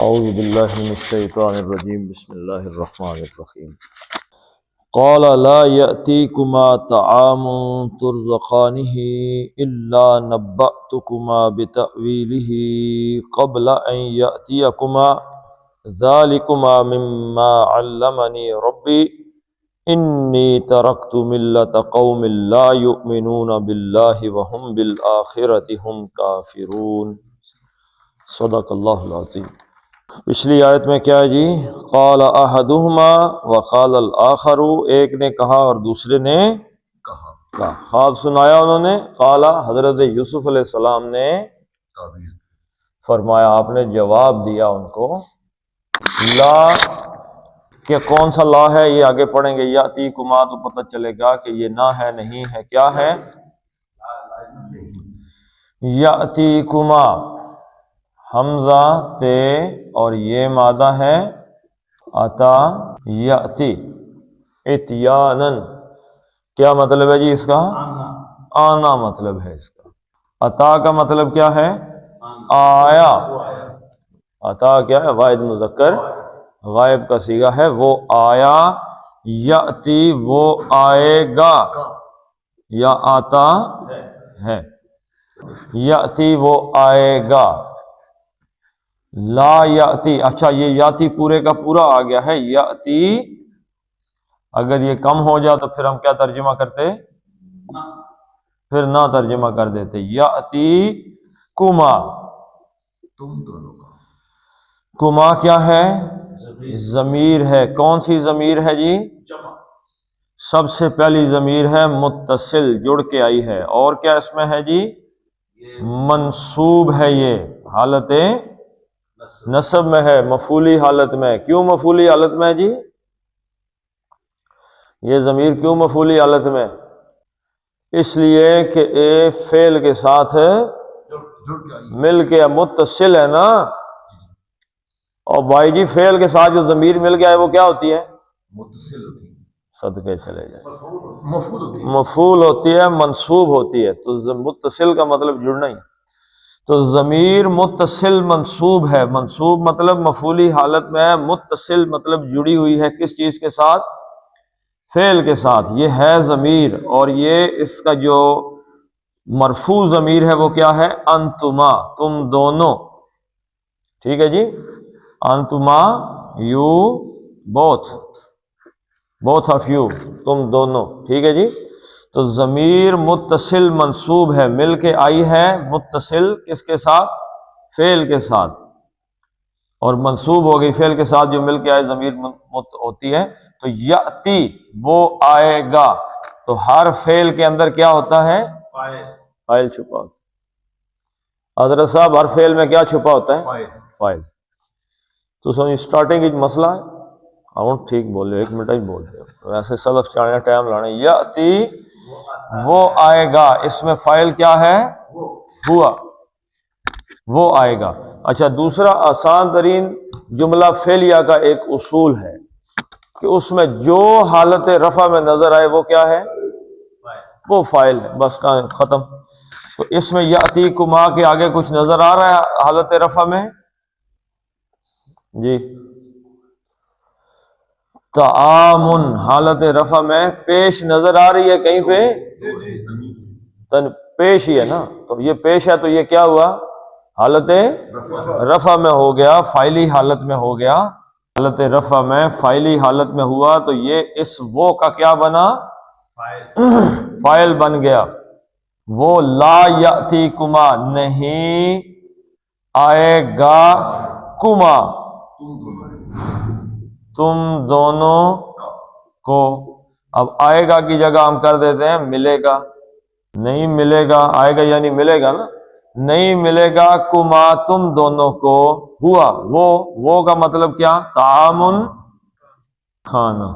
اعوذ باللہ من الشیطان الرجیم بسم اللہ الرحمن الرحیم قال لا یأتیکما طعام ترزقانہ الا نبأتکما بتأویلہ قبل ان یأتیکما ذالکما مما علمنی ربی انی ترکت ملۃ قوم لا یؤمنون باللہ وہم بالآخرۃ ہم کافرون۔ صدق اللہ العظیم۔ پچھلی آیت میں کیا ہے جی؟ قال احدہما وقال الآخر، ایک نے کہا اور دوسرے نے کہا۔ خواب سنایا انہوں نے، قال حضرت یوسف علیہ السلام نے فرمایا، آپ نے جواب دیا ان کو۔ لا کہ کون سا لا ہے یہ آگے پڑھیں گے، یاتیکما تو پتہ چلے گا کہ یہ نہ ہے نہیں ہے، کیا ہے؟ یاتیکما حمزہ تے اور یہ مادہ ہے عطا، یاتی اتیانن، کیا مطلب ہے جی اس کا؟ آنا مطلب ہے اس کا۔ عطا کا مطلب کیا ہے؟ آیا۔ عطا کیا ہے؟ واحد مذکر غائب کا صیغہ ہے، وہ آیا۔ یاتی وہ آئے گا، یا آتا ہے، یاتی وہ آئے گا۔ لا یاتی، اچھا یہ یاتی پورے کا پورا آ گیا ہے، یاتی اگر یہ کم ہو جائے تو پھر ہم کیا ترجمہ کرتے؟ پھر نہ ترجمہ کر دیتے، یاتی کما، تم دونوں کا۔ کما کیا ہے؟ ضمیر ہے۔ کون سی ضمیر ہے جی؟ سب سے پہلی ضمیر ہے متصل، جڑ کے آئی ہے، اور کیا اس میں ہے جی؟ منصوب ہے، یہ حالت نصب میں ہے، مفعولی حالت میں۔ کیوں مفعولی حالت میں جی؟ یہ ضمیر کیوں مفعولی حالت میں؟ اس لیے کہ ایک فعل کے ساتھ مل کے متصل ہے نا، اور بھائی جی فعل کے ساتھ جو ضمیر مل گیا ہے وہ کیا ہوتی ہے؟ متصل ہوتی ہے۔ صدقے چلے جائے، مفعول ہوتی ہے، منصوب ہوتی ہے، تو متصل کا مطلب جڑنا ہی۔ تو ضمیر متصل منصوب ہے، منصوب مطلب مفعولی حالت میں ہے، متصل مطلب جڑی ہوئی ہے کس چیز کے ساتھ؟ فعل کے ساتھ، یہ ہے ضمیر۔ اور یہ اس کا جو مرفوع ضمیر ہے وہ کیا ہے؟ انتما، تم دونوں، ٹھیک ہے جی؟ انتما، یو بوتھ آف یو، تم دونوں، ٹھیک ہے جی؟ تو ضمیر متصل منصوب ہے، مل کے آئی ہے، متصل کس کے ساتھ؟ فعل کے ساتھ، اور منصوب ہو گئی فعل کے ساتھ جو مل کے آئے ضمیر ہوتی ہے۔ تو یاتی وہ آئے گا، تو ہر فعل کے اندر کیا ہوتا ہے؟ فاعل چھپا ہوتا ہے۔ حضرت صاحب ہر فعل میں کیا چھپا ہوتا ہے؟ فاعل۔ تو سو اسٹارٹنگ ایک مسئلہ ہے، ٹھیک بول رہے، ایک منٹ ہی بول رہے، ویسے سلف چاہنا ٹائم لانا۔ یاتی وہ آئے گا، اس میں فاعل کیا ہے؟ ہوا، وہ آئے گا۔ اچھا دوسرا آسان ترین جملہ فعلیہ کا ایک اصول ہے کہ اس میں جو حالت رفع میں نظر آئے وہ کیا ہے؟ وہ فاعل ہے، بس ختم۔ تو اس میں یاتی کما کے آگے کچھ نظر آ رہا ہے حالت رفع میں جی؟ تعامن حالت رفع میں پیش نظر آ رہی ہے کہیں پہ؟ پیش ہی ہے نا، تو یہ پیش ہے، تو یہ کیا ہوا؟ حالت رفع میں ہو گیا، فاعلی حالت میں ہو گیا، حالت رفع میں فاعلی حالت میں ہوا، تو یہ اس وہ کا کیا بنا؟ فاعل بن گیا۔ وہ لا یاتی کما، نہیں آئے گا، کما تم دونوں کو۔ اب آئے گا کی جگہ ہم کر دیتے ہیں ملے گا، نہیں ملے گا، آئے گا یعنی ملے گا نا، نہیں ملے گا کما تم دونوں کو، ہوا وہ کا مطلب کیا؟ تعامن، کھانا۔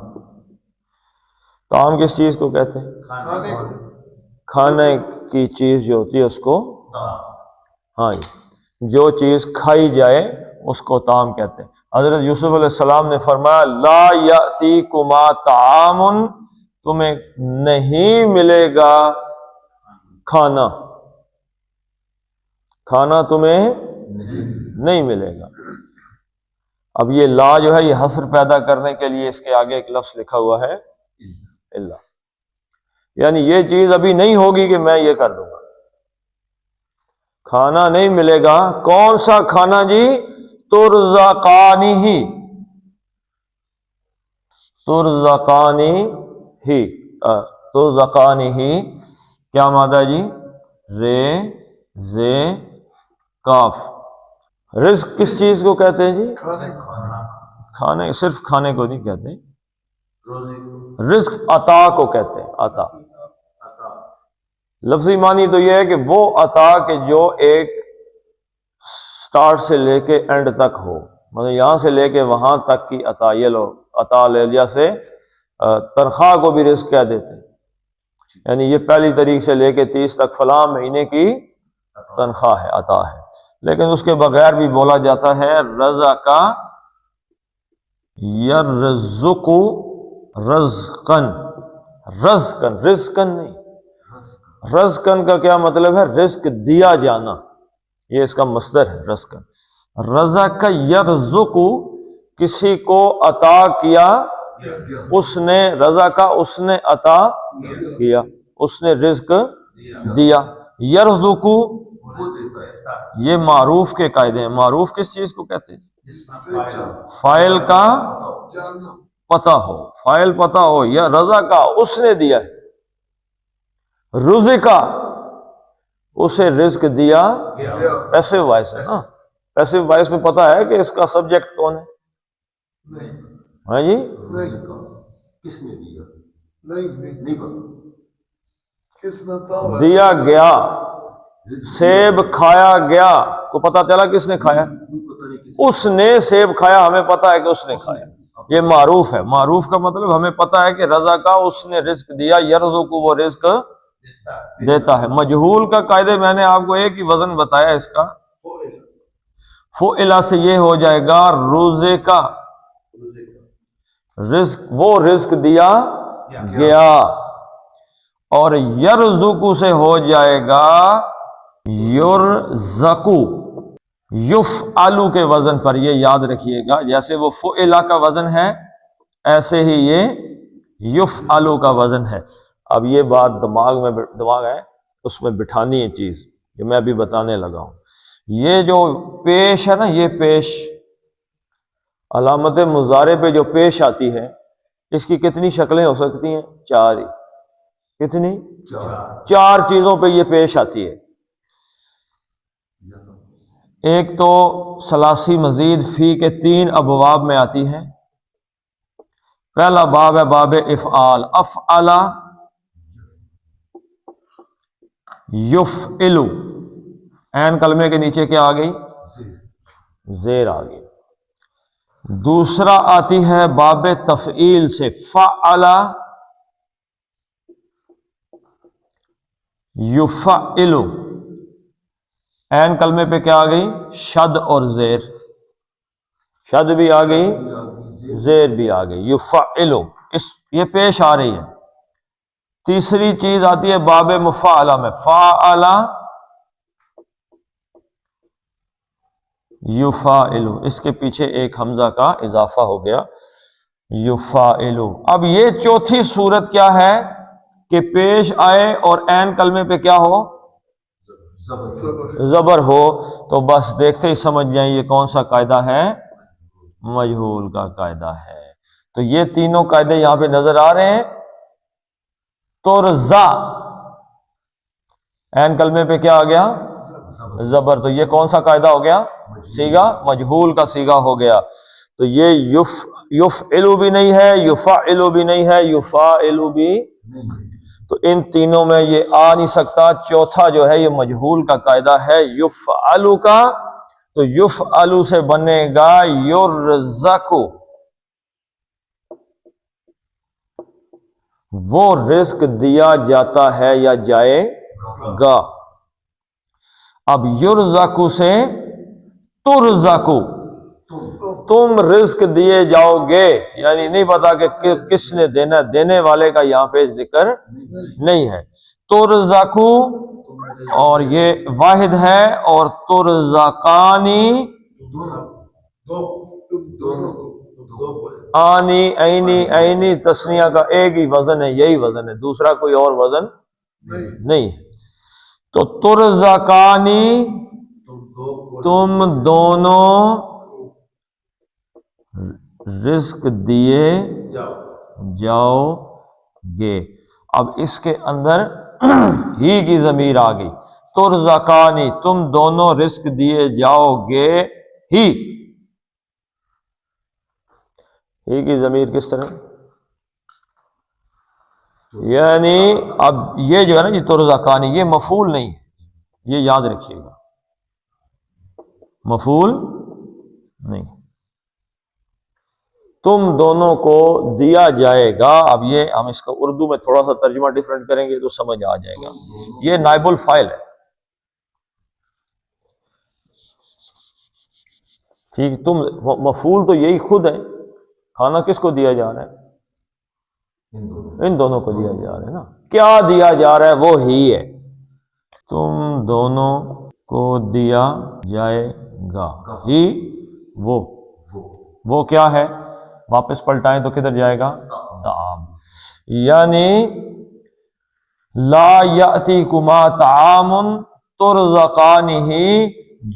تعام کس چیز کو کہتے ہیں؟ کھانے کی چیز جو ہوتی ہے اس کو، ہاں جو چیز کھائی جائے اس کو طعام کہتے ہیں۔ حضرت یوسف علیہ السلام نے فرمایا لا یاتیکما طعام، تمہیں نہیں ملے گا کھانا، کھانا تمہیں نہیں ملے گا۔ اب یہ لا جو ہے یہ حصر پیدا کرنے کے لیے اس کے آگے ایک لفظ لکھا ہوا ہے الا، یعنی یہ چیز ابھی نہیں ہوگی کہ میں یہ کر دوں گا، کھانا نہیں ملے گا۔ کون سا کھانا جی؟ ترزقانی ہی، ترزقانی ہی، ترزقانی ہی کیا مادہ جی؟ رے زے کاف۔ رزق کس چیز کو کہتے ہیں جی؟ کھانے، صرف کھانے کو نہیں کہتے، رزق عطا کو کہتے ہیں، عطا۔ لفظی معنی تو یہ ہے کہ وہ عطا کہ جو ایک سٹارٹ سے لے کے اینڈ تک ہو، مطلب یہاں سے لے کے وہاں تک کی عطا۔ یہ لو عطا لے لیا سے تنخواہ کو بھی رزق کہہ دیتے ہیں، یعنی یہ پہلی تاریخ سے لے کے 30 تک فلاں مہینے کی تنخواہ ہے، عطا ہے۔ لیکن اس کے بغیر بھی بولا جاتا ہے رزق یرزق رزقن، رزقن، رزقن نہیں، رزقن کا کیا مطلب ہے؟ رزق دیا جانا، یہ اس کا مصدر ہے رزقن۔ رزق یرزق، کسی کو عطا کیا، اس نے رزق، اس نے عطا کیا، اس نے رزق دیا۔ یرزق یہ معروف کے قاعدے ہیں۔ معروف کس چیز کو کہتے ہیں؟ فاعل کا پتہ ہو، فاعل پتہ ہو، یا رزق اس نے دیا ہے، رزقا اسے رزق دیا، پیسو وائس ہے نا، پیسو وائس میں پتہ ہے کہ اس کا سبجیکٹ کون ہے؟ ہاں جی، کس نے دیا؟ نہیں پتا، دیا گیا، سیب کھایا گیا، کو پتہ چلا کس نے کھایا؟ اس نے سیب کھایا، ہمیں پتہ ہے کہ اس نے کھایا، یہ معروف ہے۔ معروف کا مطلب ہمیں پتہ ہے کہ رضا کا اس نے رزق دیا، یرزق کو وہ رزق دیتا ہے۔ مجہول کا قاعدے میں نے آپ کو ایک ہی وزن بتایا اس کا، فعلا سے یہ ہو جائے گا روزے کا، رزق وہ رزق دیا گیا، اور یرزقو سے ہو جائے گا یرزقو، یفعلو کے وزن پر، یہ یاد رکھیے گا، جیسے وہ فعلا کا وزن ہے ایسے ہی یہ یفعلو کا وزن ہے۔ اب یہ بات دماغ ہے اس میں بٹھانی ہے چیز جو میں ابھی بتانے لگا ہوں۔ یہ جو پیش ہے نا، یہ پیش علامت مضارع پہ جو پیش آتی ہے، اس کی کتنی شکلیں ہو سکتی ہیں؟ 4 ہی۔ کتنی؟ 4 چیزوں پہ یہ پیش آتی ہے۔ ایک تو ثلاثی مزید فی کے 3 ابواب میں آتی ہے۔ پہلا باب ہے باب افعال، افعلا یفعلو، عین کلمے کے نیچے کیا آ گئی؟ زیر آ گئی۔ دوسرا آتی ہے باب تفعیل سے، فعلا یفعلو، عین کلمے پہ کیا آ گئی؟ شد اور زیر، شد بھی آ گئی، زیر بھی آ گئی، یفعلو، یہ پیش آ رہی ہے۔ تیسری چیز آتی ہے باب مفاعلہ میں، فاعلا یفاعلو، اس کے پیچھے ایک حمزہ کا اضافہ ہو گیا، یفاعلو۔ اب یہ چوتھی صورت کیا ہے کہ پیش آئے اور عین کلمے پہ کیا ہو؟ زبر ہو، تو بس دیکھتے ہی سمجھ جائیں یہ کون سا قاعدہ ہے؟ مجہول کا قاعدہ ہے۔ تو یہ تینوں قاعدے یہاں پہ نظر آ رہے ہیں۔ ترزا، عین کلمے پہ کیا آ گیا؟ زبر، تو یہ کون سا قاعدہ ہو گیا؟ سیغہ، مجہول کا سیغہ ہو گیا۔ تو یہ یفعلو بھی نہیں ہے، یفعلو بھی نہیں ہے، یفاعلو بھی، تو ان تینوں میں یہ آ نہیں سکتا۔ چوتھا جو ہے یہ مجہول کا قاعدہ ہے یفعلو کا، تو یفعلو سے بنے گا یرزقو، وہ رزق دیا جاتا ہے یا جائے گا۔ اب یرزقو سے ترزقو، تم رزق دیے جاؤ گے، یعنی نہیں پتا کہ کس نے دینا، دینے والے کا یہاں پہ ذکر نہیں ہے۔ ترزقو، اور یہ واحد ہے، اور ترزقانی آنی عینی عینی تسنیہ کا ایک ہی وزن ہے، یہی وزن ہے، دوسرا کوئی اور وزن نہیں۔ تو ترزقانی تم دونوں رزق دیے جاؤ گے۔ اب اس کے اندر ہی کی ضمیر آ گئی، ترزقانی تم دونوں رزق دیے جاؤ گے ہی کی ضمیر کس طرح؟ یعنی اب یہ جو ہے نا جی ترزقانی، یہ مفعول نہیں ہے، یہ یاد رکھیے گا، مفعول نہیں، تم دونوں کو دیا جائے گا۔ اب یہ ہم اس کا اردو میں تھوڑا سا ترجمہ ڈیفرنٹ کریں گے تو سمجھ آ جائے گا۔ یہ نائب الفاعل ہے، ٹھیک، تم مفعول تو یہی خود ہے، کھانا کس کو دیا جا رہا ہے؟ ان دونوں کو دیا جا رہا ہے نا، کیا دیا جا رہا ہے؟ وہ ہی ہے، تم دونوں کو دیا جائے گا ہی وہ کیا ہے؟ واپس پلٹائیں تو کدھر جائے گا؟ طعام، یعنی لا یأتیکما طعام ترزقانہ،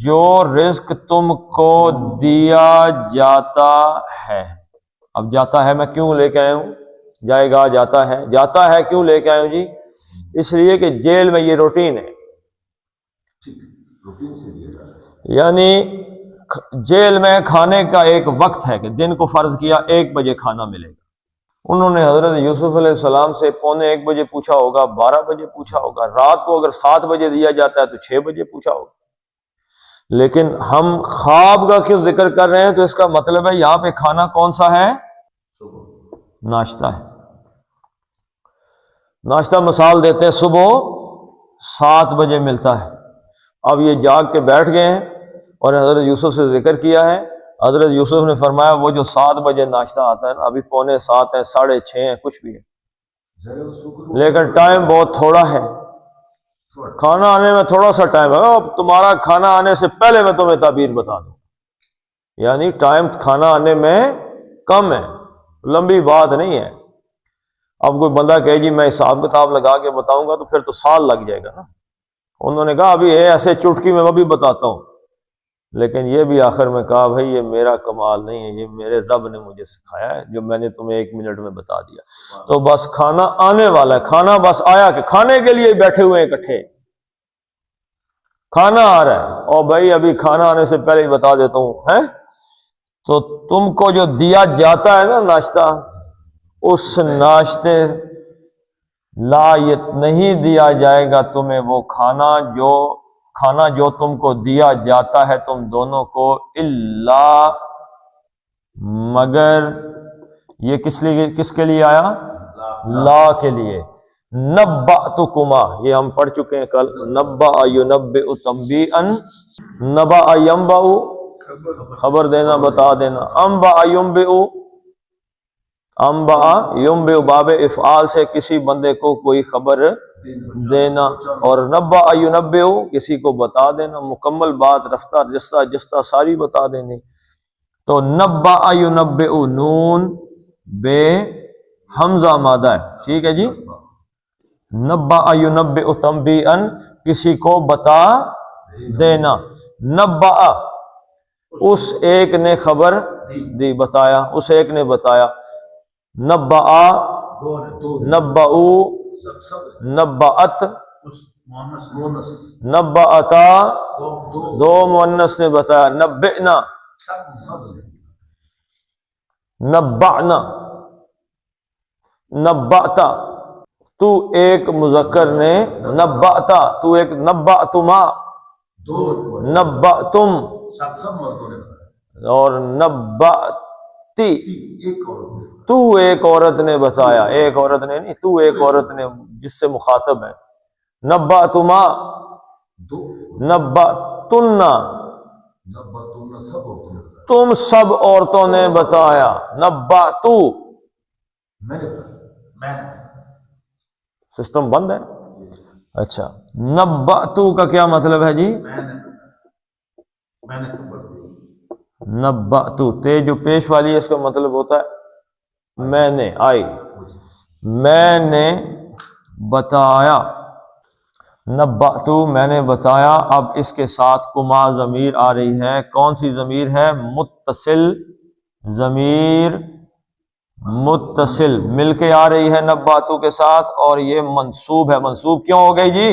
جو رزق تم کو دیا جاتا ہے۔ اب جاتا ہے میں کیوں لے کے آیا ہوں؟ جائے گا جاتا ہے کیوں لے کے آیا ہوں جی؟ اس لیے کہ جیل میں یہ روٹین ہے، یعنی جیل میں کھانے کا ایک وقت ہے کہ دن کو فرض کیا 1 بجے کھانا ملے گا۔ انہوں نے حضرت یوسف علیہ السلام سے 1:45 بجے پوچھا ہوگا، 12 بجے پوچھا ہوگا، رات کو اگر 7 بجے دیا جاتا ہے تو 6 بجے پوچھا ہوگا۔ لیکن ہم خواب کا کیوں ذکر کر رہے ہیں؟ تو اس کا مطلب ہے یہاں پہ کھانا کون سا ہے؟ ناشتہ ہے۔ ناشتہ مثال دیتے ہیں صبح 7 بجے ملتا ہے۔ اب یہ جاگ کے بیٹھ گئے ہیں اور حضرت یوسف سے ذکر کیا ہے، حضرت یوسف نے فرمایا وہ جو 7 بجے ناشتہ آتا ہے نا، ابھی 6:45 ہے، 6:30 ہے، کچھ بھی ہے، لیکن ٹائم بہت تھوڑا ہے، کھانا آنے میں تھوڑا سا ٹائم ہے۔ اب تمہارا کھانا آنے سے پہلے میں تمہیں تعبیر بتا دوں، یعنی ٹائم کھانا آنے میں کم ہے، لمبی بات نہیں ہے۔ اب کوئی بندہ کہے جی میں حساب کتاب لگا کے بتاؤں گا تو پھر تو سال لگ جائے گا نا۔ انہوں نے کہا ابھی ایسے چٹکی میں بھی بتاتا ہوں، لیکن یہ بھی آخر میں کہا بھائی یہ میرا کمال نہیں ہے، یہ میرے رب نے مجھے سکھایا ہے، جو میں نے تمہیں 1 منٹ میں بتا دیا۔ تو بس کھانا آنے والا ہے، کھانا بس آیا کہ کھانے کے لیے بیٹھے ہوئے ہیں اکٹھے، کھانا آ رہا ہے، اور بھائی ابھی کھانا آنے سے پہلے ہی بتا دیتا ہوں ہے۔ تو تم کو جو دیا جاتا ہے نا ناشتہ، اس ناشتے لا نہیں دیا جائے گا تمہیں وہ کھانا جو تم کو دیا جاتا ہے تم دونوں کو، الا مگر، یہ کس کے لیے آیا؟ لا کے لیے۔ نبأتکما، یہ ہم پڑھ چکے ہیں کل، نبأ ینبئ تنبیئا، نبأ ینبأ خبر دینا، بتا دینا، انبأ ینبئ، انبأ ینبئ باب افعال سے کسی بندے کو کوئی خبر دینا، اور نبأ ینبئ کسی کو بتا دینا، مکمل بات رفتہ جستہ ساری بتا دینی۔ تو نبأ ینبئ نون بے حمزہ مادہ ہے، ٹھیک ہے جی۔ نبأ ینبئ تنبیئا کسی کو بتا دینا، نبأ اس ایک نے خبر دی، بتایا، اس ایک نے بتایا، نبأ نبأو نبأت نبأتا دو مؤنث نے بتایا، نبئنا نبأنا نبأتا تو ایک مذکر نے، نبأتا تو ایک، نبأتما نبأتم اور نبأتی تو ایک عورت نے بتایا، ایک عورت نے نہیں، تو ایک عورت نے جس سے مخاطب ہے، نبأتما نبأتن تم سب عورتوں نے بتایا، نبأتو سسٹم بند ہے۔ اچھا، نبأتو کا کیا مطلب ہے جی؟ نبأت، تے جو پیش والی ہے اس کا مطلب ہوتا ہے میں نے، میں نے بتایا، نبأت میں نے بتایا۔ اب اس کے ساتھ کما ضمیر آ رہی ہے، کون سی ضمیر ہے؟ متصل ضمیر، متصل مل کے آ رہی ہے نبأت کے ساتھ، اور یہ منصوب ہے۔ منصوب کیوں ہو گئی جی؟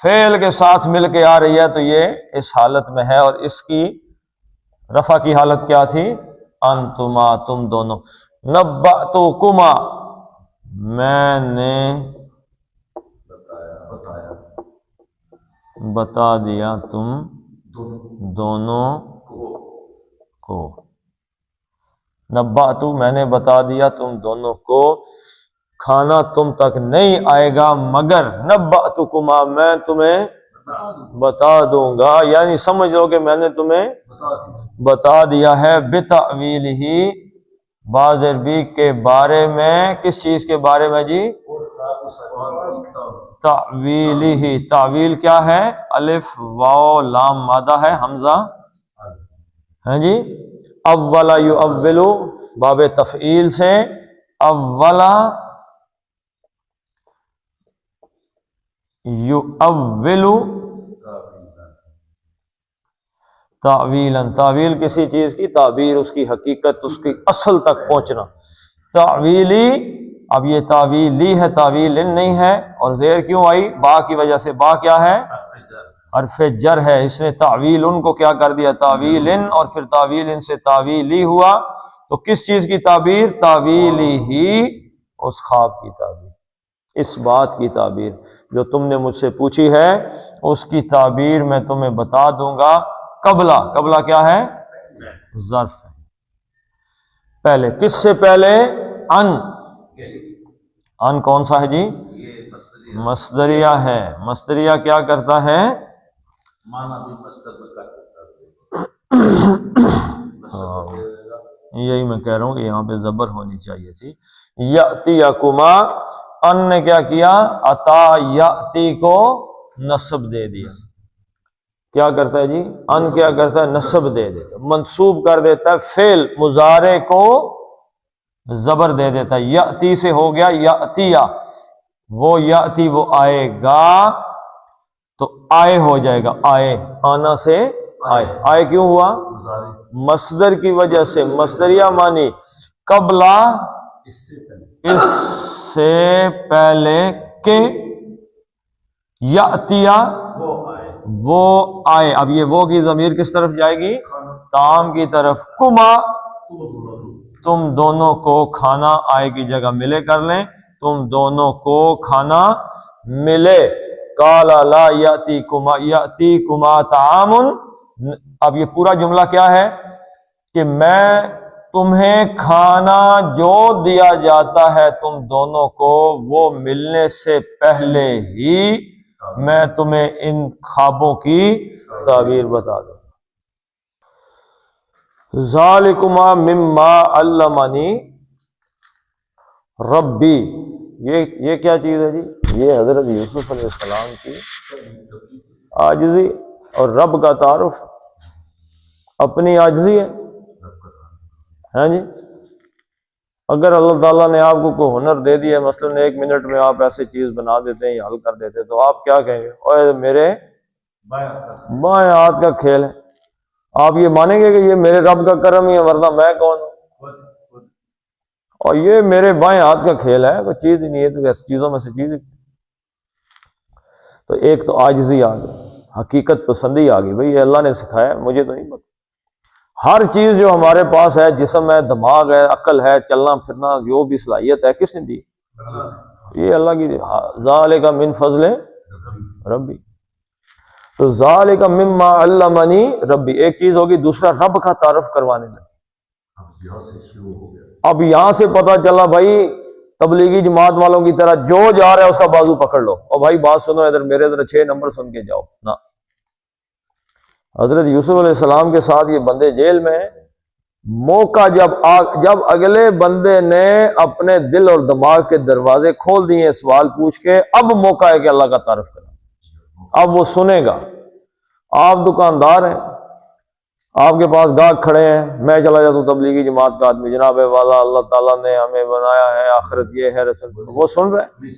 فعل کے ساتھ مل کے آ رہی ہے، تو یہ اس حالت میں ہے، اور اس کی رفع کی حالت کیا تھی؟ انتما، تم دونوں۔ نبأتکما، میں نے بتا دیا تم دونوں کو، نبأت میں نے بتا دیا تم دونوں کو، کھانا تم تک نہیں آئے گا مگر نبأتکما، میں تمہیں بتا دوں گا، یعنی سمجھ لو کہ میں نے تمہیں بتا دیا ہے، بتأویلہ، بعض عربی کے بارے میں۔ کس چیز کے بارے میں جی؟ تعویلہ، تعویل کیا ہے؟ الف واو لام مادہ ہے، حمزہ ہے جی، اولا یؤولو باب تفعیل سے، اولا یؤولو تعویلا، تعویل کسی چیز کی تعبیر، اس کی حقیقت، اس کی اصل تک پہنچنا، تعویلی۔ اب یہ تعویلی ہے، تعویل نہیں ہے، اور زیر کیوں آئی؟ با کی وجہ سے، با کیا ہے؟ حرف جر ہے، اس نے تعویل ان کو کیا کر دیا؟ تعویل ان، اور پھر تعویل ان سے تعویلی ہوا، تو کس چیز کی تعبیر؟ تعویلی ہی، اس خواب کی تعبیر، اس بات کی تعبیر جو تم نے مجھ سے پوچھی ہے، اس کی تعبیر میں تمہیں بتا دوں گا۔ قبلہ، قبلہ کیا ہے؟ ظرف ہے، پہلے، کس سے پہلے؟ ان کون سا ہے جی؟ مصدریہ ہے، مصدریہ کیا کرتا ہے؟ یہی میں کہہ رہا ہوں کہ یہاں پہ زبر ہونی چاہیے تھی۔ یأتیکما، ان نے کیا کیا؟ عطا یأتی کو نصب دے دیا۔ کیا کرتا ہے جی؟ ان کیا کرتا ہے؟ نصب دے دیتا، منصوب کر دیتا ہے، فعل مضارع کو زبر دے دیتا ہے۔ یأتی سے ہو گیا یأتیہ، وہ یأتی وہ آئے گا، تو آئے ہو جائے گا، آئے، آنا سے آئے، آئے کیوں ہوا؟ مصدر کی وجہ سے، مصدریہ معنی قبلہ، اس سے پہلے کہ، یأتیہ وہ آئے۔ اب یہ وہ کی ضمیر کس طرف جائے گی؟ تام کی طرف۔ کما، تم دونوں کو کھانا، آئے کی جگہ ملے کر لیں، تم دونوں کو کھانا ملے۔ قال لا یأتیکما، یأتیکما طعام، اب یہ پورا جملہ کیا ہے؟ کہ میں تمہیں کھانا جو دیا جاتا ہے تم دونوں کو، وہ ملنے سے پہلے ہی میں تمہیں ان خوابوں کی تعبیر بتا دوں۔ ذالکما مما علمنی ربی، یہ کیا چیز ہے جی؟ یہ حضرت یوسف علیہ السلام کی عاجزی اور رب کا تعارف، اپنی عاجزی ہے، ہاں جی۔ اگر اللہ تعالیٰ نے آپ کو کوئی ہنر دے دیا، مثلاً 1 منٹ میں آپ ایسی چیز بنا دیتے ہیں یا حل کر دیتے، تو آپ کیا کہیں گے؟ اوے میرے بائیں ہاتھ کا کھیل ہے۔ آپ یہ مانیں گے کہ یہ میرے رب کا کرم ہی ہے، ورنہ میں کون ہوں؟ اور یہ میرے بائیں ہاتھ کا کھیل ہے، کوئی چیز ہی نہیں ہے، تو ایسی چیزوں میں سے چیز ہی۔ تو ایک تو عاجزی آ گئی، حقیقت پسندی آ گئی، بھئی یہ اللہ نے سکھایا، مجھے تو نہیں پتا۔ ہر چیز جو ہمارے پاس ہے، جسم ہے، دماغ ہے، عقل ہے، چلنا پھرنا، جو بھی صلاحیت ہے، کس نے دی؟ یہ اللہ کی۔ ذالک من فضل ربی، تو ذالک مما علمنی ربی، ایک چیز ہوگی، دوسرا رب کا تعارف کروانے لگے۔ اب یہاں سے پتا چلا بھائی تبلیغی جماعت والوں کی طرح جو جا رہا ہے اس کا بازو پکڑ لو، اور بھائی بات سنو، ادھر میرے ادھر 6 نمبر سن کے جاؤ نا۔ حضرت یوسف علیہ السلام کے ساتھ یہ بندے جیل میں ہیں، موقع جب اگلے بندے نے اپنے دل اور دماغ کے دروازے کھول دیے سوال پوچھ کے، اب موقع ہے کہ اللہ کا تعارف کرنا، اب وہ سنے گا۔ آپ دکاندار ہیں، آپ کے پاس گاہک کھڑے ہیں، میں چلا جاتا ہوں تبلیغی جماعت کا آدمی، جناب والا اللہ تعالیٰ نے ہمیں بنایا ہے، آخرت یہ ہے، رسول وہ سن رہے،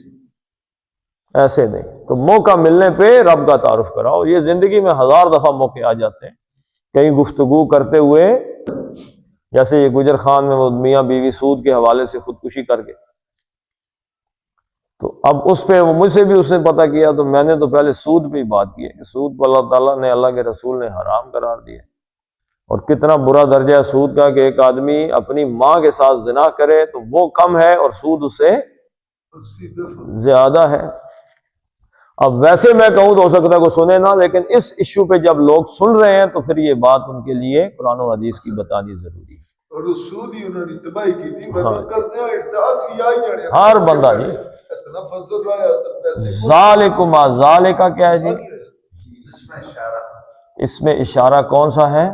ایسے نہیں۔ تو موقع ملنے پہ رب کا تعارف کراؤ۔ یہ زندگی میں 1000 دفعہ موقع آ جاتے ہیں، کہیں گفتگو کرتے ہوئے، جیسے یہ گجر خان میں وہ میاں بیوی سود کے حوالے سے خودکشی کر کے، تو اب اس پہ مجھ سے بھی اس نے پتہ کیا، تو میں نے تو پہلے سود پہ ہی بات کی ہے کہ سود کو اللہ تعالیٰ نے، اللہ کے رسول نے حرام قرار دیا، اور کتنا برا درجہ ہے سود کا کہ ایک آدمی اپنی ماں کے ساتھ زنا کرے تو وہ کم ہے اور سود اس سے زیادہ ہے۔ اب ویسے میں کہوں تو ہو سکتا ہے کوئی سنے نہ، لیکن اس ایشو پہ جب لوگ سن رہے ہیں تو پھر یہ بات ان کے لیے قرآن و حدیث کی بتانی ضروری ہے۔ اور سودی انہوں نے تباہی کی تھی، مدد کرتے ہیں احساس کی آئی جانے ہر بندہ جی اتنا فضل رہا ہے۔ ذالکما، ذالکا کیا ہے جی؟ اس میں اشارہ کون سا ہے؟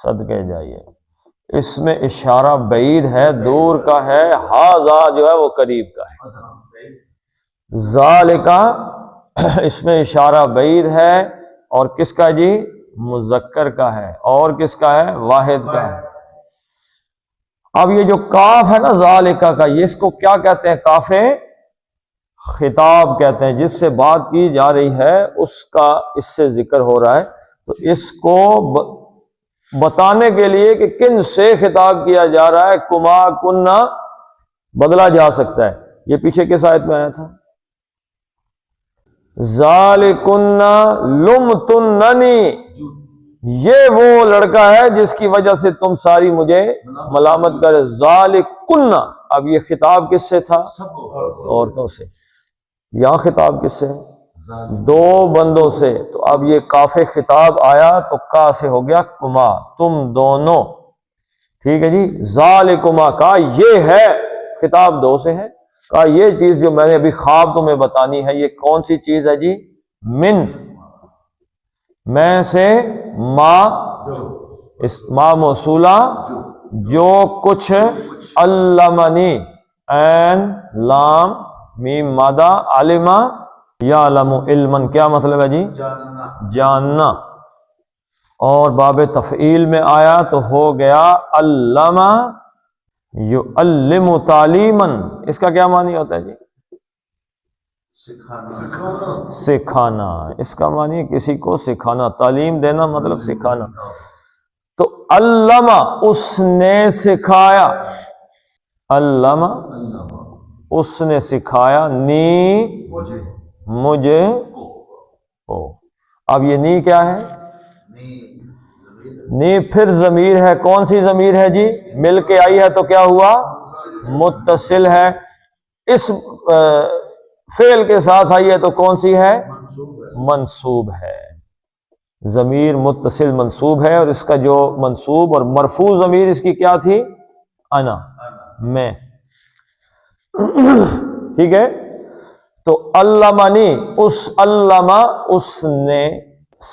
صدقے جائیے، اس میں اشارہ بعید ہے، دور کا ہے، ہاذا جو ہے وہ قریب کا ہے۔ ذالکا اس میں اشارہ بعید ہے، اور کس کا جی؟ مذکر کا ہے، اور کس کا ہے؟ واحد کا ہے۔ اب یہ جو کاف ہے نا ذالکا کا، یہ اس کو کیا کہتے ہیں؟ کاف خطاب کہتے ہیں، جس سے بات کی جا رہی ہے اس کا اس سے ذکر ہو رہا ہے، تو اس کو بتانے کے لیے کہ کن سے خطاب کیا جا رہا ہے، کما کننا بدلا جا سکتا ہے۔ یہ پیچھے کس آیت میں آیا تھا؟ ذالکن لمتننی، یہ وہ لڑکا ہے جس کی وجہ سے تم ساری مجھے ملامت کرے۔ ذالکن، اب یہ خطاب کس سے تھا؟ عورتوں سے۔ یہاں خطاب کس سے؟ دو بندوں سے۔ تو اب یہ کاف خطاب آیا تو کا سے ہو گیا کما، تم دونوں، ٹھیک ہے جی۔ ذالکما کا یہ ہے، خطاب دو سے ہے، کا یہ چیز جو میں نے ابھی خواب تمہیں بتانی ہے، یہ کون سی چیز ہے جی؟ من، میں سے ما، اس ما موصولہ، جو کچھ، علمنی، عین لام میم مادہ، علما یعلم علما، کیا مطلب ہے جی؟ جاننا، اور باب تفعیل میں آیا تو ہو گیا علما یعلم تعلیما، اس کا کیا معنی ہوتا ہے جی؟ سکھانا، اس کا معنی ہے کسی کو سکھانا، تعلیم دینا مطلب سکھانا۔ تو علما، اس نے سکھایا، علما اس نے سکھایا، نی مجھے کو۔ اب یہ نی کیا ہے؟ نی پھر ضمیر ہے، کون سی ضمیر ہے جی؟ مل کے آئی ہے تو کیا ہوا؟ متصل ہے۔ اس فعل کے ساتھ آئی ہے تو کون سی ہے؟ منصوب ہے۔ ضمیر متصل منصوب ہے، اور اس کا جو منصوب اور مرفوع ضمیر اس کی کیا تھی؟ انا، میں، ٹھیک ہے۔ تو علمنی، اس علمہ اس نے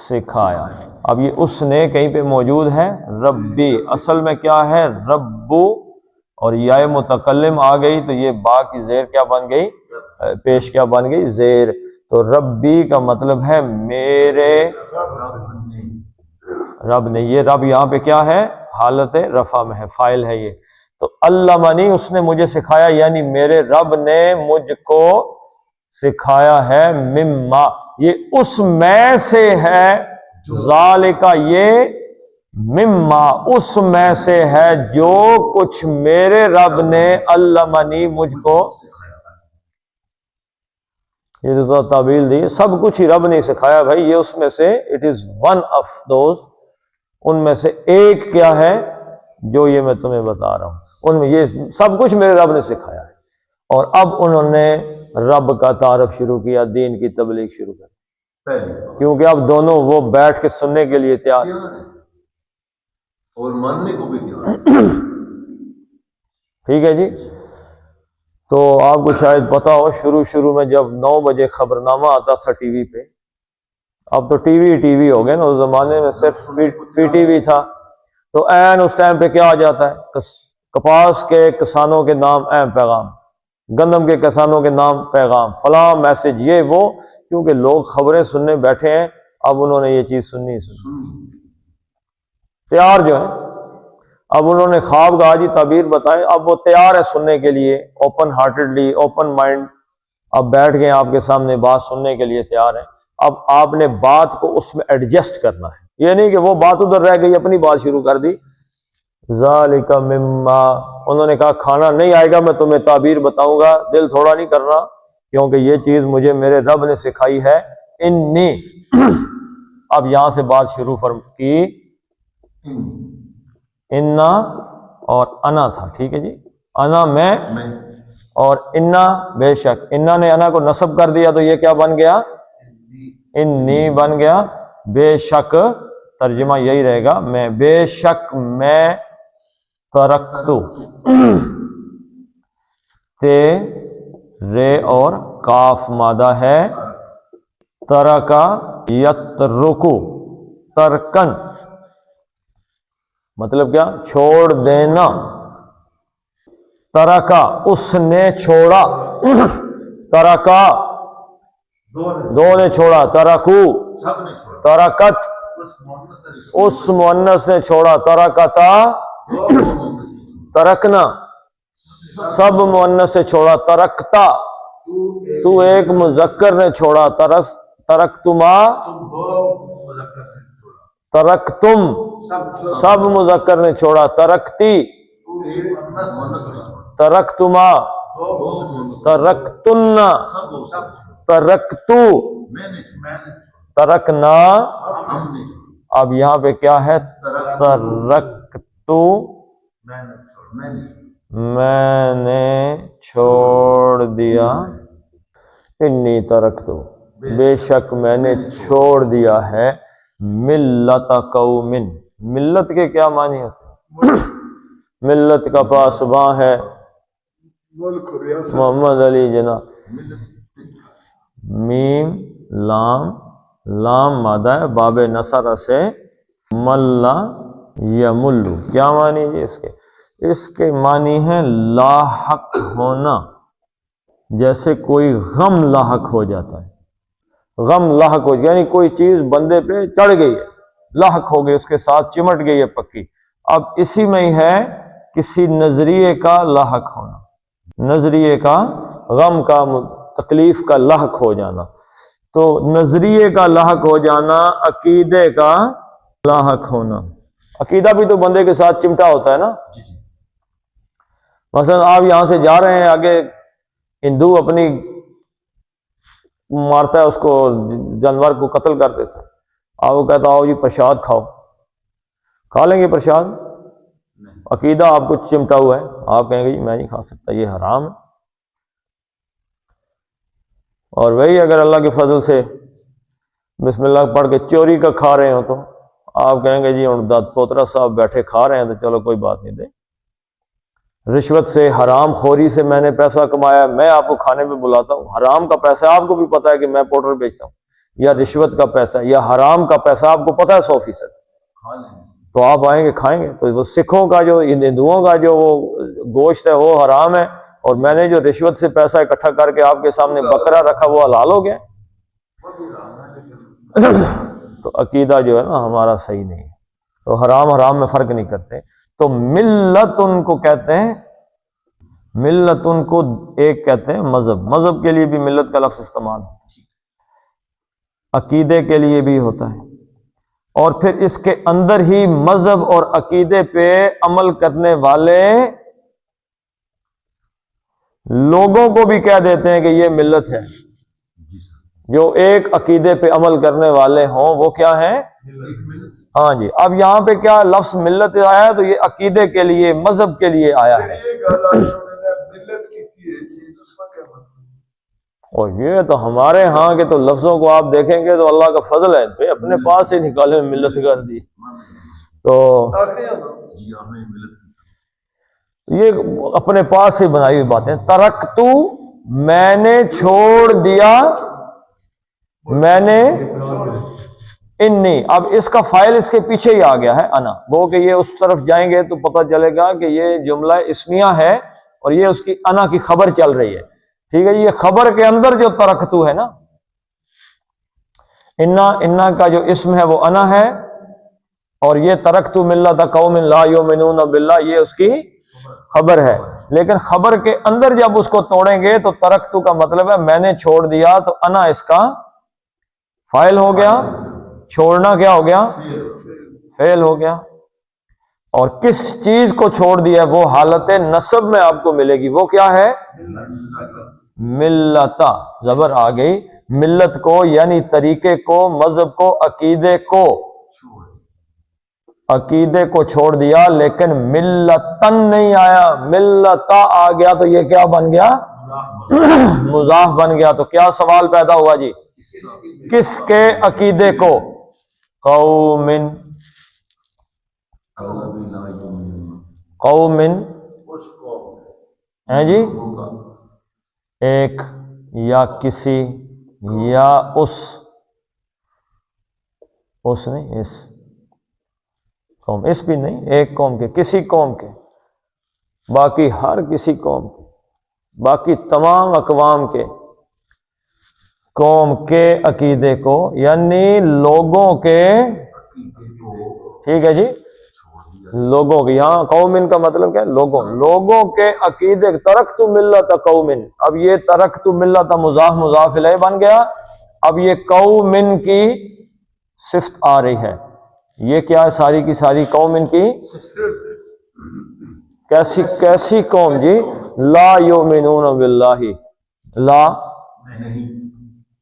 سکھایا۔ اب یہ اس نے کہیں پہ موجود ہے، ربی، اصل میں کیا ہے؟ ربو، اور یا متکلم آ گئی تو یہ با کی زیر کیا بن گئی؟ پیش کیا بن گئی؟ زیر۔ تو ربی کا مطلب ہے میرے رب نے۔ یہ رب یہاں پہ کیا ہے؟ حالت رفع میں ہے، فاعل ہے یہ۔ تو علمنی، اس نے مجھے سکھایا، یعنی میرے رب نے مجھ کو سکھایا ہے، مما، یہ اس میں سے ہے، ذالکا یہ مما اس میں سے ہے، جو کچھ میرے رب نے علمنی مجھ کو، یہ جو تعبیل دی، سب کچھ ہی رب نے سکھایا بھائی، یہ اس میں سے it is one of those, ان میں سے ایک کیا ہے جو یہ میں تمہیں بتا رہا ہوں، ان میں یہ سب کچھ میرے رب نے سکھایا ہے۔ اور اب انہوں نے رب کا تعارف شروع کیا، دین کی تبلیغ شروع کر، کیونکہ اب دونوں وہ بیٹھ کے سننے کے لیے تیار اور ماننے کو بھی تیار۔ ٹھیک ہے جی۔ تو آپ کو شاید پتا ہو، شروع میں جب 9 بجے خبرنامہ آتا تھا ٹی وی پہ، اب تو ٹی وی ہو گئے نا، اس زمانے میں صرف پی ٹی وی تھا، تو عین اس ٹائم پہ کیا آ جاتا ہے؟ کپاس کے کسانوں کے نام اہم پیغام، گندم کے کسانوں کے نام پیغام، فلاں میسج، یہ وہ، کیونکہ لوگ خبریں سننے بیٹھے ہیں، اب انہوں نے یہ چیز سننی۔ تیار جو ہے. اب انہوں نے خواب کا آج ہی تعبیر بتائے، اب وہ تیار ہے سننے کے لیے، اوپن ہارٹیڈلی، اوپن مائنڈ. اب بیٹھ گئے آپ کے سامنے، بات سننے کے لیے تیار ہیں. اب آپ نے بات کو اس میں ایڈجسٹ کرنا ہے، یہ نہیں کہ وہ بات ادھر رہ گئی اپنی بات شروع کر دی. ذالک مما، انہوں نے کہا کھانا نہیں آئے گا، میں تمہیں تعبیر بتاؤں گا، دل تھوڑا نہیں کرنا، کیونکہ یہ چیز مجھے میرے رب نے سکھائی ہے. انی اب یہاں سے بات شروع کی، انا اور انا تھا، ٹھیک ہے جی، انا میں، اور انا بے شک. انا نے انا کو نصب کر دیا تو یہ کیا بن گیا؟ انی بن گیا. بے شک ترجمہ یہی رہے گا، میں، بے شک میں، ترکتو تے رے اور کاف مادہ ہے، ترکا یترکو ترکن، مطلب کیا؟ چھوڑ دینا. ترکا اس نے چھوڑا، ترکا دو نے چھوڑا، ترکو سب نے چھوڑا، ترکت اس مؤنث نے چھوڑا، ترکتا ترکنا سب مؤنث سے چھوڑا، ترکتا تو ایک مذکر نے چھوڑا، ترکتما ترکتم سب مذکر نے چھوڑا، ترکتی ترکتما ترکتن ترکتو ترکنا. اب یہاں پہ کیا ہے؟ ترکتو میں نے چھوڑ دیا، انی ترکتو بے شک میں نے چھوڑ دیا ہے، ملت قوم. ملت کے کیا معنی ہوتے؟ ملت کا پاسباں ہے محمد علی جناح. میم لام، لام مادہ ہے باب نصر سے، ملا یملو، کیا معنی ہے اس کے؟ اس کے معنی ہے لاحق ہونا، جیسے کوئی غم لاحق ہو جاتا ہے. غم لاحق ہو، یعنی کوئی چیز بندے پہ چڑھ گئی ہے، لاحق ہو گئی، اس کے ساتھ چمٹ گئی ہے پکی. اب اسی میں ہی ہے کسی نظریے کا لاحق ہونا، نظریے کا، غم کا، تکلیف کا لاحق ہو جانا. تو نظریے کا لاحق ہو جانا، عقیدے کا لاحق ہونا. عقیدہ بھی تو بندے کے ساتھ چمٹا ہوتا ہے نا. مثلا آپ یہاں سے جا رہے ہیں، آگے ہندو اپنی مارتا ہے، اس کو جانور کو قتل کر دیتا ہے، آپ وہ کہتا آؤ جی پرشاد کھاؤ، کھا لیں گے پرشاد؟ عقیدہ آپ کو چمٹا ہوا ہے، آپ کہیں گے جی میں نہیں کھا سکتا، یہ حرام ہے. اور وہی اگر اللہ کے فضل سے بسم اللہ پڑھ کے چوری کا کھا رہے ہوں تو آپ کہیں گے جی داد پوترا صاحب بیٹھے کھا رہے ہیں تو چلو کوئی بات نہیں دے. رشوت سے، حرام خوری سے میں نے پیسہ کمایا، میں آپ کو کھانے پہ بلاتا ہوں، حرام کا پیسہ آپ کو بھی پتا ہے کہ میں پاؤڈر بیچتا ہوں، یا رشوت کا پیسہ یا حرام کا پیسہ آپ کو پتا ہے 100%، تو آپ آئیں گے کھائیں گے. تو وہ سکھوں کا جو، ہندوؤں کا جو وہ گوشت ہے وہ حرام ہے، اور میں نے جو رشوت سے پیسہ اکٹھا کر کے آپ کے سامنے بکرا رکھا وہ حلال ہو گیا. تو عقیدہ جو ہے نا ہمارا صحیح نہیں ہے، تو حرام میں فرق نہیں کرتے. تو ملت ان کو کہتے ہیں، ملت ان کو ایک کہتے ہیں مذہب، مذہب کے لیے بھی ملت کا لفظ استعمال ہے، عقیدے کے لیے بھی ہوتا ہے. اور پھر اس کے اندر ہی مذہب اور عقیدے پہ عمل کرنے والے لوگوں کو بھی کہہ دیتے ہیں کہ یہ ملت ہے. جو ایک عقیدے پہ عمل کرنے والے ہوں وہ کیا ہیں؟ ہاں جی. اب یہاں پہ کیا لفظ ملت آیا ہے تو یہ عقیدے کے لیے، مذہب کے لیے آیا ہے. اور یہ تو ہمارے ہاں کے تو لفظوں کو آپ دیکھیں گے تو اللہ کا فضل ہے، تو اپنے پاس سے نکالے ملت کر دی. تو یہ اپنے پاس سے بنائی ہوئی باتیں. ترکتو میں نے چھوڑ دیا، میں نے، انی اب اس کا فائل اس کے پیچھے ہی آ گیا ہے انا، وہ کہ یہ اس طرف جائیں گے تو پتہ چلے گا کہ یہ جملہ اسمیہ ہے اور یہ اس کی انا کی خبر چل رہی ہے. ٹھیک ہے جی. یہ خبر کے اندر جو ترکتو ہے نا، انا کا جو اسم ہے وہ انا ہے، اور یہ ترکت ملت قوم لا یؤمنون باللہ یہ اس کی خبر ہے، لیکن خبر کے اندر جب اس کو توڑیں گے تو ترکت کا مطلب ہے میں نے چھوڑ دیا، تو انا اس کا فاعل ہو گیا، چھوڑنا کیا ہو گیا؟ فعل ہو گیا۔ اور کس چیز کو چھوڑ دیا وہ حالت نصب میں آپ کو ملے گی، وہ کیا ہے؟ ملتا، زبر آ گئی، ملت کو یعنی طریقے کو، مذہب کو، عقیدے کو چھوڑ دیا، لیکن ملتن نہیں آیا، ملتا آ گیا تو یہ کیا بن گیا؟ مضاف بن گیا۔ تو کیا سوال پیدا ہوا جی؟ کس کے عقیدے کو؟ قومن، قومن ہے جی، ایک یا کسی یا اس نہیں، اس قوم، اس بھی نہیں، ایک قوم کے، کسی قوم کے، باقی ہر کسی قوم کے، باقی تمام اقوام کے، قوم کے عقیدے کو یعنی لوگوں کے، ٹھیک ہے جی، لوگوں کے، یہاں قومن کا مطلب کیا ہے؟ لوگوں کے عقیدے، ترکت ملت قومن، اب یہ ترکت ملت مضاف مضاف الیہ بن گیا، اب یہ قومن کی صفت آ رہی ہے، یہ کیا ہے؟ ساری کی ساری قومن کی کیسی قوم جی؟ لا یؤمنون باللہ، لا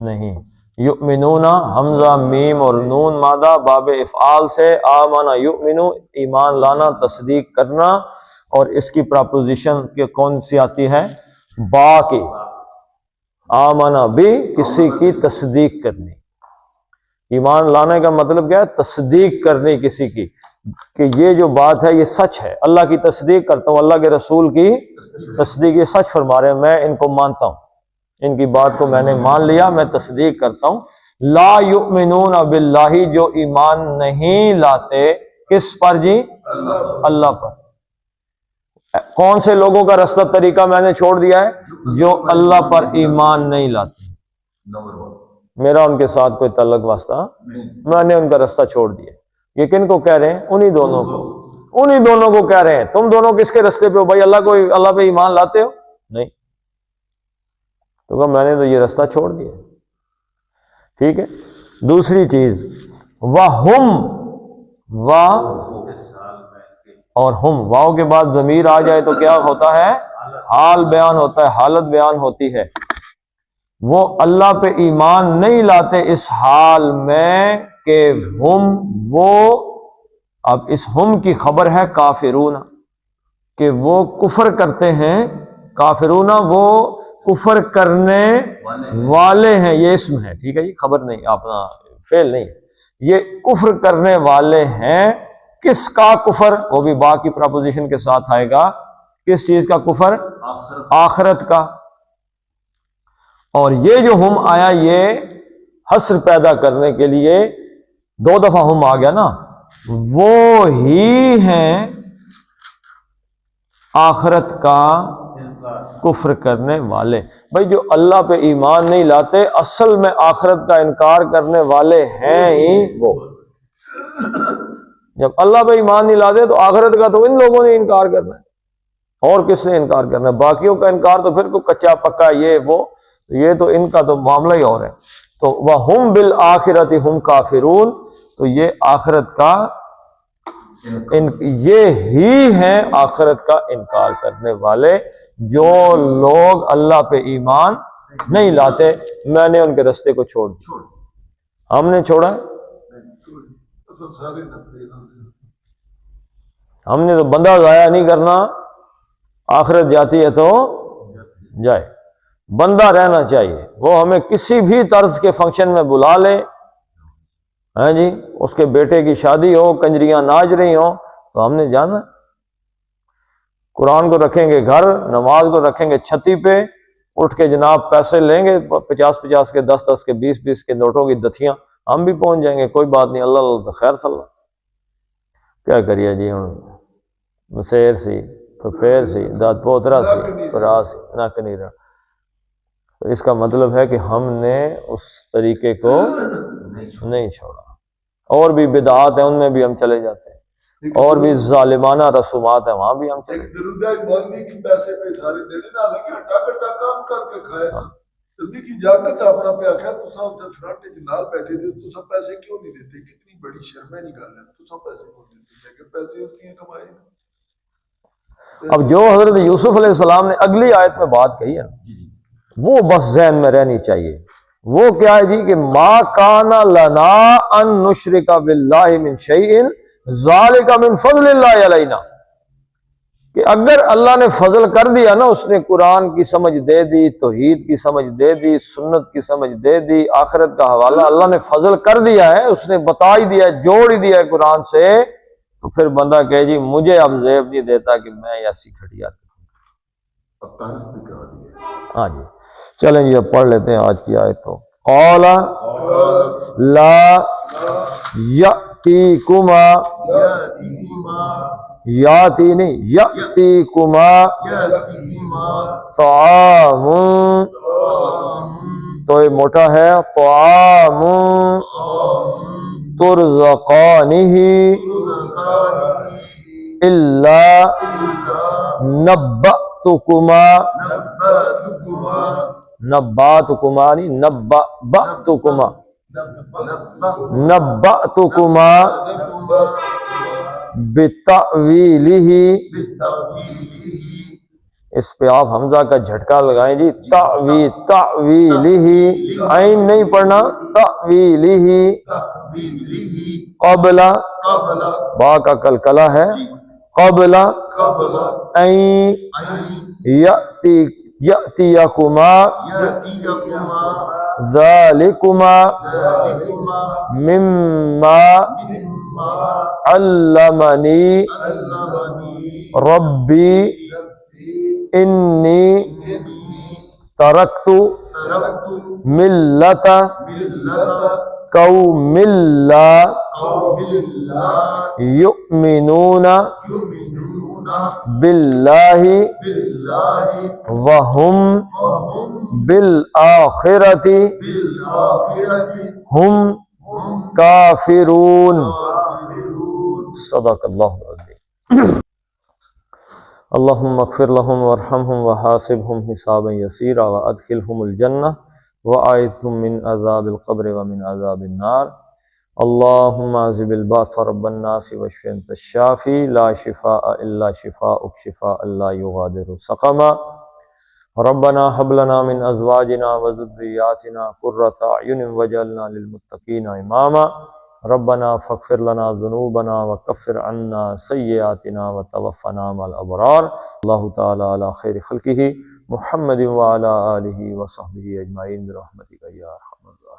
نہیں، یؤمنون حمزہ میم اور نون مادہ باب افعال سے، آمنا یؤمنو ایمان لانا، تصدیق کرنا، اور اس کی پراپوزیشن کے کون سی آتی ہے؟ با کی، آمنا بھی کسی کی تصدیق کرنی، ایمان لانے کا مطلب کیا ہے؟ تصدیق کرنی کسی کی، کہ یہ جو بات ہے یہ سچ ہے، اللہ کی تصدیق کرتا ہوں، اللہ کے رسول کی تصدیق، یہ سچ فرما رہے ہیں، میں ان کو مانتا ہوں، ان کی بات کو میں نے مان لیا، میں تصدیق کرتا ہوں۔ لا یؤمنون باللہ، جو ایمان نہیں لاتے، کس پر جی؟ اللہ پر۔ کون سے لوگوں کا رستہ طریقہ میں نے چھوڑ دیا ہے؟ جو اللہ پر ایمان نہیں لاتے، میرا ان کے ساتھ کوئی تعلق واسطہ، میں نے ان کا رستہ چھوڑ دیا۔ یہ کن کو کہہ رہے ہیں؟ انہی دونوں کو کہہ رہے ہیں۔ تم دونوں کس کے رستے پہ ہو بھائی؟ اللہ پہ ایمان لاتے ہو؟ نہیں، تو کہا میں نے تو یہ رستہ چھوڑ دیا، ٹھیک ہے۔ دوسری چیز، وَهُمْ، اور ہم، واؤ کے بعد ضمیر آ جائے تو کیا ہوتا ہے؟ حال بیان ہوتا ہے، حالت بیان ہوتی ہے۔ وہ اللہ پہ ایمان نہیں لاتے اس حال میں کہ وہ، اب اس ہم کی خبر ہے کافرون، کہ وہ کفر کرتے ہیں، کافرون وہ کفر کرنے والے ہیں، یہ اسم ہے، ٹھیک ہے جی، خبر نہیں، اپنا فعل نہیں، یہ کفر کرنے والے ہیں۔ کس کا کفر؟ وہ بھی با کی پراپوزیشن کے ساتھ آئے گا، کس چیز کا کفر؟ آخرت کا۔ اور یہ جو ہم آیا یہ حسر پیدا کرنے کے لیے، دو دفعہ ہم آ گیا نا، وہ ہی ہیں آخرت کا کفر کرنے والے۔ بھائی جو اللہ پہ ایمان نہیں لاتے اصل میں آخرت کا انکار کرنے والے ہیں ہی وہ۔ جب اللہ پہ ایمان نہیں لاتے تو آخرت کا تو ان لوگوں نے انکار کرنا ہے، اور کس نے انکار کرنا ہے؟ باقیوں کا انکار تو پھر کوئی کچا پکا یہ وہ، یہ تو ان کا تو معاملہ ہی اور ہے۔ تو وَهُمْ بِالْآخِرَةِ هُمْ كَافِرُونَ، تو یہ آخرت کا یہ ہی ہیں آخرت کا انکار کرنے والے، جو لوگ اللہ پہ ایمان نہیں لاتے۔ میں نے ان کے رستے کو چھوڑ دیا، ہم نے چھوڑا، ہم نے تو بندہ ضائع نہیں کرنا، آخرت جاتی ہے تو جائے، بندہ رہنا چاہیے، وہ ہمیں کسی بھی طرز کے فنکشن میں بلا لے، ہاں جی، اس کے بیٹے کی شادی ہو، کنجریاں ناچ رہی ہوں، تو ہم نے جانا، قرآن کو رکھیں گے گھر، نماز کو رکھیں گے چھتی پہ، اٹھ کے جناب پیسے لیں گے 50 کے 10 کے 20 کے نوٹوں کی دتھیاں، ہم بھی پہنچ جائیں گے، کوئی بات نہیں، اللہ خیر صلی اللہ۔ کیا کریے جی، ہوں مسیر سی پھیر سی داد پوترا سی پرا سی نک نہیں رہا۔ تو اس کا مطلب ہے کہ ہم نے اس طریقے کو نہیں چھوڑا، اور بھی بدعات ہیں ان میں بھی ہم چلے جاتے ہیں، اور بھی ظالمانہ رسومات ہیں وہاں بھی ہم چلے ایک درودہ مولوی کی پیسے پہ سارے دینے نہ لگے ہٹا کٹا کام کر کے کھائے جلدی کی جاگت اپنا پہ آخیا تسا اتنے فرنٹ جنال بیٹھے تھے تسا پیسے کیوں نہیں دیتے؟ کتنی بڑی شرمے نکال ہے تسا پیسے کیوں دیتے؟ کہ پیسے اس کی کمائے نا۔ اب جو حضرت یوسف علیہ السلام نے اگلی آیت میں بات کہی ہے وہ بس ذہن میں رہنی چاہیے۔ وہ کیا ہے جی کہ ما کان لنا ان نشرک باللہ من شیء ذالک من فضل اللہ علینا، کہ اگر اللہ نے فضل کر دیا نا، اس نے قرآن کی سمجھ دے دی، توحید کی سمجھ دے دی، سنت کی سمجھ دے دی، آخرت کا حوالہ اللہ نے فضل کر دیا ہے، اس نے بتا ہی دیا ہے، جوڑ ہی دیا ہے قرآن سے، تو پھر بندہ کہے جی مجھے اب زیب نہیں دیتا کہ میں ایسی کھٹیا ہاں جی۔ چلیں جی اب پڑھ لیتے ہیں آج کی آیت کو۔ قال لا یأتیکما، یاتی نہیں یأتیکما طعام، تو یہ موٹا ہے، طعام ترزقانہ الا نبأتکما، نبأتکما نہیں نبأتکما، نبأتکما بتأویلہ، اس پہ آپ حمزہ کا جھٹکا لگائیں جی، تأویلہ، عین نہیں پڑھنا، تأویلہ، قبل با کا کلکلہ ہے، قبل این یأتیکما ذالکما مما علمنی ربی انی ترکت ملت قوم لا یؤمنون باللہ وہم بالآخرۃ ہم کافرون۔ صدق اللہ العظیم۔ اللہم اغفر لہم وارحمہم وحاسبہم حسابا یسیرا وادخلہم الجنہ وأعذهم من عذاب القبر ومن عذاب النار۔ اللهم اذهب الباس رب الناس واشف انت الشافي لا شفاء الا شفاءك شفاء لا يغادر سقما۔ ربنا هب لنا من ازواجنا وذرياتنا قرة اعين واجعلنا للمتقين اماما۔ ربنا فاغفر لنا ذنوبنا وكفر عنا سيئاتنا وتوفنا مع الابرار۔ اللہ تعالی علی خیر خلقہ محمد وعلی آلہ وصحبہ اجمعین برحمتک یا ارحم الراحمین۔